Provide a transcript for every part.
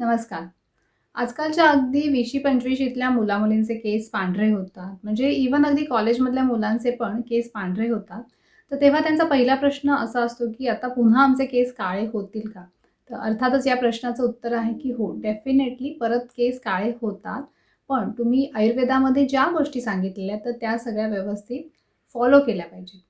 नमस्कार. आजकालच्या अगदी 20शी-25शीतल्या मुला-मुलींचे केस पांढरे होतात. म्हणजे इव्हन अगदी कॉलेजमधल्या मुलांचे पण केस पांढरे होतात. तर तेव्हा त्यांचा पहिला प्रश्न असा असतो, की आता पुन्हा आमचे केस काळे होतील का? तर अर्थातच या प्रश्नाचं उत्तर आहे, की हो, डेफिनेटली परत केस काळे होतात. पण तुम्ही आयुर्वेदामध्ये ज्या गोष्टी सांगितलेल्या तर त्या सगळ्या व्यवस्थित फॉलो केल्या पाहिजेत.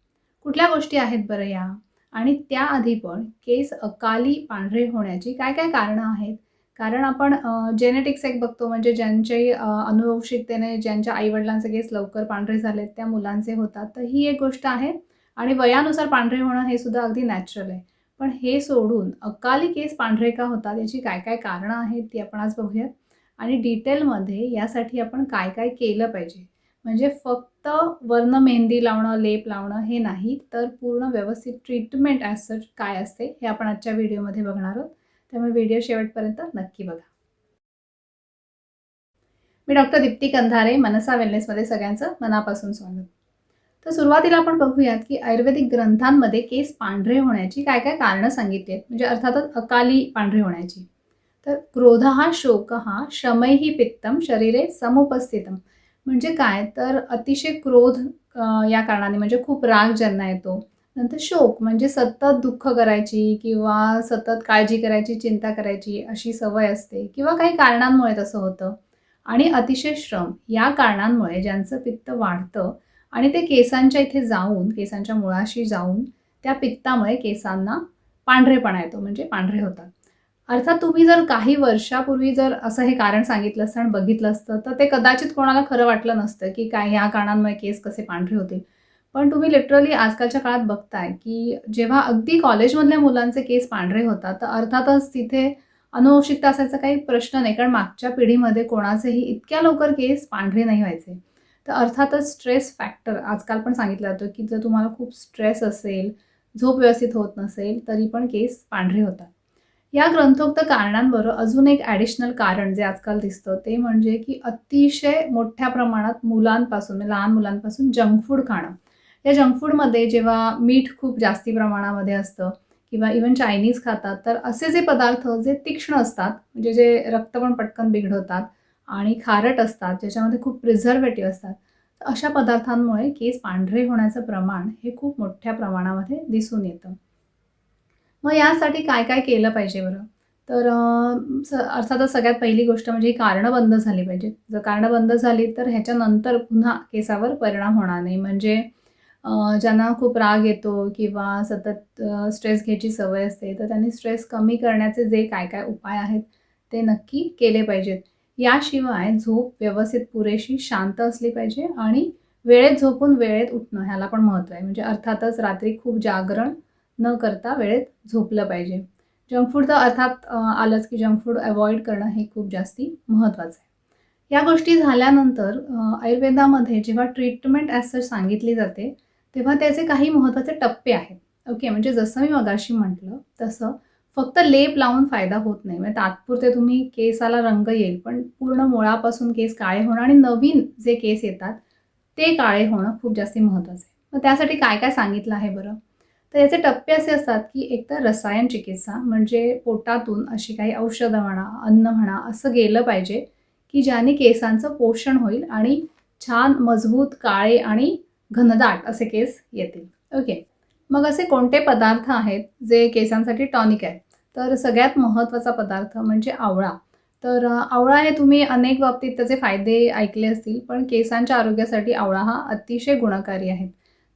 कुठल्या गोष्टी आहेत बरं या? आणि त्याआधी पण केस अकाली पांढरे होण्याची काय-काय कारणं आहेत? कारण आपण जेनेटिक्स एक बघतो म्हणजे ज्यांचे अनुवंशिकतेने ज्यांच्या आई-वडिलांचे केस लवकर पांढरे झालेत त्या मुलांचे होतात. तर ही एक गोष्ट आहे आणि वयानुसार पांढरे होणं हे सुद्धा अगदी नॅचरल आहे. पण हे सोडून अकाली केस पांढरे का होतात याची काय-काय कारणं आहेत ती आपण आज बघूयात आणि डिटेलमध्ये यासाठी आपण काय-काय केलं पाहिजे. म्हणजे फक्त वरनं मेहंदी लावणं, लेप लावणं हे नाही, तर पूर्ण व्यवस्थित ट्रीटमेंट ॲज सच काय असते हे आपण आजच्या व्हिडिओमध्ये बघणार आहोत. त्यामुळे व्हिडिओ शेवटपर्यंत नक्की बघा. मी डॉक्टर दीप्ती कंधारे, मनसा वेलनेसमध्ये सगळ्यांचं मनापासून स्वागत. तर सुरुवातीला आपण बघूयात, की आयुर्वेदिक ग्रंथांमध्ये केस पांढरे होण्याची काय-काय कारणं सांगितली आहेत. म्हणजे अर्थातच अकाली पांढरे होण्याची. तर क्रोधः शोकः शमैः पित्तम शरीरे समुपस्थितम. म्हणजे काय तर अतिशय क्रोध या कारणाने म्हणजे खूप राग ज्यांना येतो. नंतर शोक म्हणजे सतत दुःख करायची किंवा सतत काळजी करायची, चिंता करायची अशी सवय असते किंवा काही कारणांमुळे तसं होतं. आणि अतिशय श्रम या कारणांमुळे ज्यांचं पित्त वाढतं आणि ते केसांच्या इथे जाऊन, केसांच्या मुळाशी जाऊन त्या पित्तामुळे केसांना पांढरेपणा येतो म्हणजे पांढरे होतात. अर्थात तुम्ही जर काही वर्षापूर्वी जर असं हे कारण सांगितलं असतं आणि बघितलं असतं, तर ते कदाचित कोणाला खरं वाटलं नसतं, की काय ह्या कारणांमुळे केस कसे पांढरे होतील. पण तुम्ही लिटरली आजकालच्या काळात बघताय, की जेव्हा अगदी कॉलेजमधल्या मुलांचे केस पांढरे होतात, तर अर्थातच तिथे अनुवंशिकता असायचा काही प्रश्न नाही. कारण मागच्या पिढीमध्ये कोणाचेही इतक्या लवकर केस पांढरे नाही व्हायचे. तर अर्थातच स्ट्रेस फॅक्टर आजकाल पण सांगितलं जातं, की जर तुम्हाला खूप स्ट्रेस असेल, झोप व्यवस्थित होत नसेल, तरी पण केस पांढरे होतात. या ग्रंथोक्त कारणांबरोबर अजून एक ॲडिशनल कारण जे आजकाल दिसतं ते म्हणजे की अतिशय मोठ्या प्रमाणात मुलांपासून म्हणजे लहान मुलांपासून जंक फूड खाणं. या जंक फूडमध्ये जेव्हा मीठ खूप जास्ती प्रमाणामध्ये असतं किंवा इव्हन चायनीज खातात, तर असे जे पदार्थ जे तीक्ष्ण असतात, म्हणजे जे रक्त पण पटकन बिघडवतात आणि खारट असतात, ज्याच्यामध्ये खूप प्रिझर्व्हेटिव्ह असतात. तर अशा पदार्थांमुळे केस पांढरे होण्याचं प्रमाण हे खूप मोठ्या प्रमाणामध्ये दिसून येतं. मग यासाठी काय-काय केलं पाहिजे बरं? तर अर्थातच सगळ्यात पहिली गोष्ट म्हणजे ही कारणं बंद झाली पाहिजेत. जर कारणं बंद झाली तर ह्याच्यानंतर पुन्हा केसावर परिणाम होणार नाही. म्हणजे ज्यांना खूप राग येतो किंवा सतत स्ट्रेस घ्यायची सवय असते, तर त्यांनी स्ट्रेस कमी करण्याचे जे काय-काय उपाय आहेत, ते नक्की केले पाहिजेत. याशिवाय झोप व्यवस्थित पुरेशी शांत असली पाहिजे आणि वेळेत झोपून वेळेत उठणं ह्याला पण महत्त्व आहे. म्हणजे अर्थातच रात्री खूप जागरण न करता वेळेत झोपलं पाहिजे. जंक फूड तर अर्थात आलंच, की जंक फूड अव्हॉइड करणं हे खूप जास्ती महत्त्वाचं आहे. या गोष्टी झाल्यानंतर आयुर्वेदामध्ये जेव्हा ट्रीटमेंट ॲज सच सांगितली जाते, तेव्हा त्याचे काही महत्त्वाचे टप्पे आहेत. ओके, म्हणजे जसं मी मगाशी म्हटलं तसं फक्त लेप लावून फायदा होत नाही. म्हणजे तात्पुरते तुम्ही केसाला रंग येईल, पण पूर्ण मुळापासून केस काळे होणं आणि नवीन जे केस येतात, ते काळे होणं खूप जास्ती महत्त्वाचं आहे. मग त्यासाठी काय-काय सांगितलं आहे बरं? तर याचे टप्पे असे असतात, की एकतर रसायन चिकित्सा म्हणजे पोटातून अशी काही औषधं म्हणा, अन्न म्हणा असं गेलं पाहिजे, की ज्याने केसांचं पोषण होईल आणि छान मजबूत, काळे आणि घनदाट असे केस येतील. ओके. मग असे कोणते पदार्थ आहेत, जे केसांसाठी टॉनिक आहेत? तर सगळ्यात महत्त्वाचा पदार्थ म्हणजे आवळा. तर आवळा हे तुम्ही अनेक बाबतीत त्याचे फायदे ऐकले असतील, पण केसांच्या आरोग्यासाठी आवळा हा अतिशय गुणकारी आहे.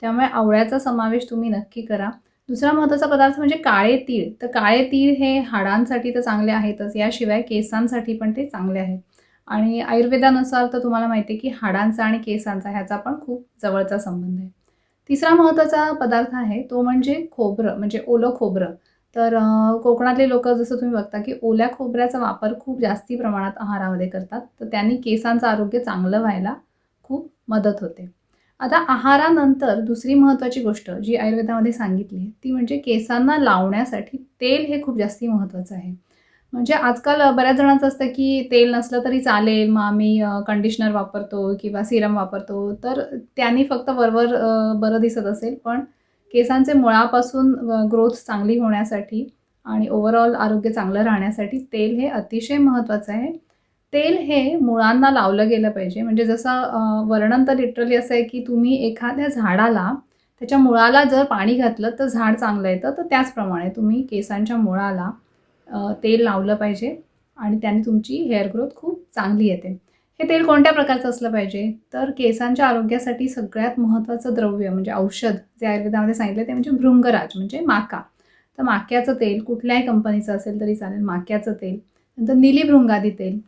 त्यामुळे आवळ्याचा समावेश तुम्ही नक्की करा. दुसरा महत्त्वाचा पदार्थ म्हणजे काळे तीळ. तर काळे तीळ हे हाडांसाठी तर चांगले आहेतच, याशिवाय केसांसाठी पण ते चांगले आहेत. आणि आयुर्वेदानुसार तर तुम्हाला माहिती आहे, की हाडांचा आणि केसांचा ह्याचा पण खूप जवळचा संबंध आहे. तिसरा महत्त्वाचा पदार्थ आहे तो म्हणजे खोबरं, म्हणजे ओलं खोबरं. तर कोकणातले लोकं जसं तुम्ही बघता, की ओल्या खोबऱ्याचा वापर खूप जास्ती प्रमाणात आहारामध्ये करतात. तर त्यांनी केसांचं आरोग्य चांगलं व्हायला खूप मदत होते. आता आहारानंतर दुसरी महत्त्वाची गोष्ट जी आयुर्वेदामध्ये सांगितली आहे, ती म्हणजे केसांना लावण्यासाठी तेल हे खूप जास्ती महत्त्वाचं आहे. म्हणजे आजकाल बऱ्याच जणांचं असतं, की तेल नसलं तरी चालेल, मग आम्ही कंडिशनर वापरतो किंवा सीरम वापरतो. तर त्यांनी फक्त वरवर बरं दिसत असेल, पण केसांचे मुळापासून ग्रोथ चांगली होण्यासाठी आणि ओव्हरऑल आरोग्य चांगलं राहण्यासाठी तेल हे अतिशय महत्त्वाचं आहे. तेल हे मुळांना लावलं गेलं पाहिजे. म्हणजे जसं वर्णन तर लिटरली असं आहे, की तुम्ही एखाद्या झाडाला त्याच्या मुळाला जर पाणी घातलं तर झाड चांगलं येतं, तर त्याचप्रमाणे तुम्ही केसांच्या मुळाला तेल लावलं पाहिजे आणि त्याने तुमची हेअर ग्रोथ खूप चांगली येते. हे तेल कोणत्या प्रकारचं असलं पाहिजे? तर केसांच्या आरोग्यासाठी सगळ्यात महत्त्वाचं द्रव्य म्हणजे औषध जे आयुर्वेदामध्ये सांगितलं ते म्हणजे भृंगराज म्हणजे माका. तर माक्याचं तेल कुठल्याही कंपनीचं असेल तरी चालेल. माक्याचं तेल, नंतर नीलीभृंगादी तेल,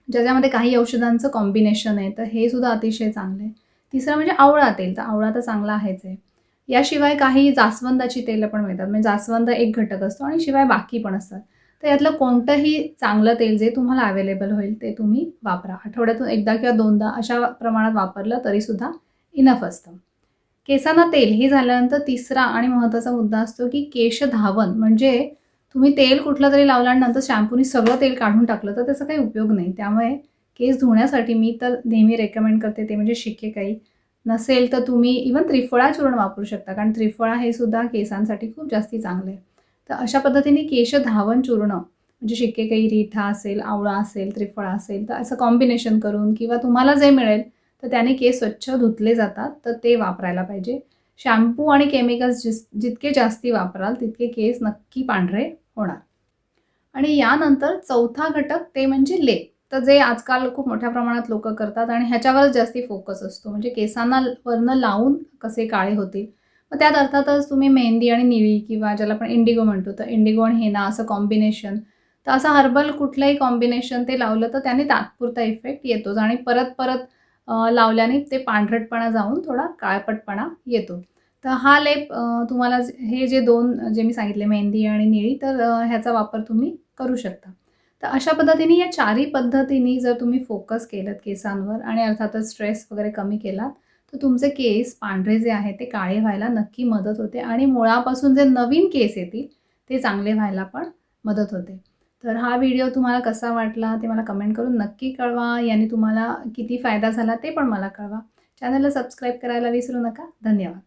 ज्याच्यामध्ये काही औषधांचं कॉम्बिनेशन आहे, तर हे सुद्धा अतिशय चांगलं आहे. तिसरं म्हणजे आवळा तेल, तर आवळा तर चांगला आहेच आहे. याशिवाय काही जास्वंदाची तेलं पण मिळतात. म्हणजे जास्वंद एक घटक असतो आणि शिवाय बाकी पण असतात. तर यातलं कोणतंही चांगलं तेल जे तुम्हाला अवेलेबल होईल ते तुम्ही वापरा. आठवड्यातून एकदा किंवा दोनदा अशा प्रमाणात वापरलं तरीसुद्धा इनफ असतं. केसांना तेल हे झाल्यानंतर तिसरा आणि महत्त्वाचा मुद्दा असतो, की केशधावन. म्हणजे तुम्ही तेल कुठलं तरी लावलं आणि नंतर शॅम्पूनी सगळं तेल काढून टाकलं तर त्याचा काही उपयोग नाही. त्यामुळे केस धुण्यासाठी मी तर नेहमी रेकमेंड करते ते म्हणजे शिकेकाई. नसेल तर तुम्ही इव्हन त्रिफळा चूर्ण वापरू शकता, कारण त्रिफळा हे सुद्धा केसांसाठी खूप जास्ती चांगलं आहे. तर अशा पद्धतीने केशधावन चूर्ण म्हणजे शिकेकाई, रिठा असेल, आवळा असेल, त्रिफळा असेल, तर असं कॉम्बिनेशन करून किंवा तुम्हाला जे मिळेल तर त्याने केस स्वच्छ धुतले जातात, तर ते वापरायला पाहिजे. शॅम्पू आणि केमिकल्स जितके जास्ती वापराल तितके केस नक्की पांढरे होणार. आणि यानंतर चौथा घटक ते म्हणजे लेप. तर जे आजकाल खूप मोठ्या प्रमाणात लोकं करतात आणि ह्याच्यावरच जास्ती फोकस असतो. म्हणजे केसांना वरनं लावून कसे काळे होतील. मग त्यात अर्थातच तुम्ही मेहंदी आणि निळी किंवा ज्याला आपण इंडिगो म्हणतो, तर इंडिगो आणि हेना असं कॉम्बिनेशन. तर असं हर्बल कुठलंही कॉम्बिनेशन ते लावलं तर त्याने तात्पुरता इफेक्ट येतोच आणि परत लावल्याने ते पांढरटपणा जाऊन थोडा काळपटपणा येतो. तर हा लेप तुम्हाला हे जे 2 जे मी सांगितले मेहंदी आणि निळी, तर ह्याचा वापर तुम्ही करू शकता. तर अशा पद्धतीने या चारही पद्धतींनी जर तुम्ही फोकस केलत केसांवर आणि अर्थातच स्ट्रेस वगैरे कमी केला, तर तुमचे केस पांढरे जे आहेत ते काळे व्हायला नक्की मदत होते आणि मुळापासून जे नवीन केस येतील ते चांगले व्हायला पण मदत होते. तर हा व्हिडिओ तुम्हाला कसा वाटला ते मला कमेंट करून नक्की कळवा. याने तुम्हाला किती फायदा झाला ते पण मला कळवा. चॅनलला सबस्क्राईब करायला विसरू नका. धन्यवाद.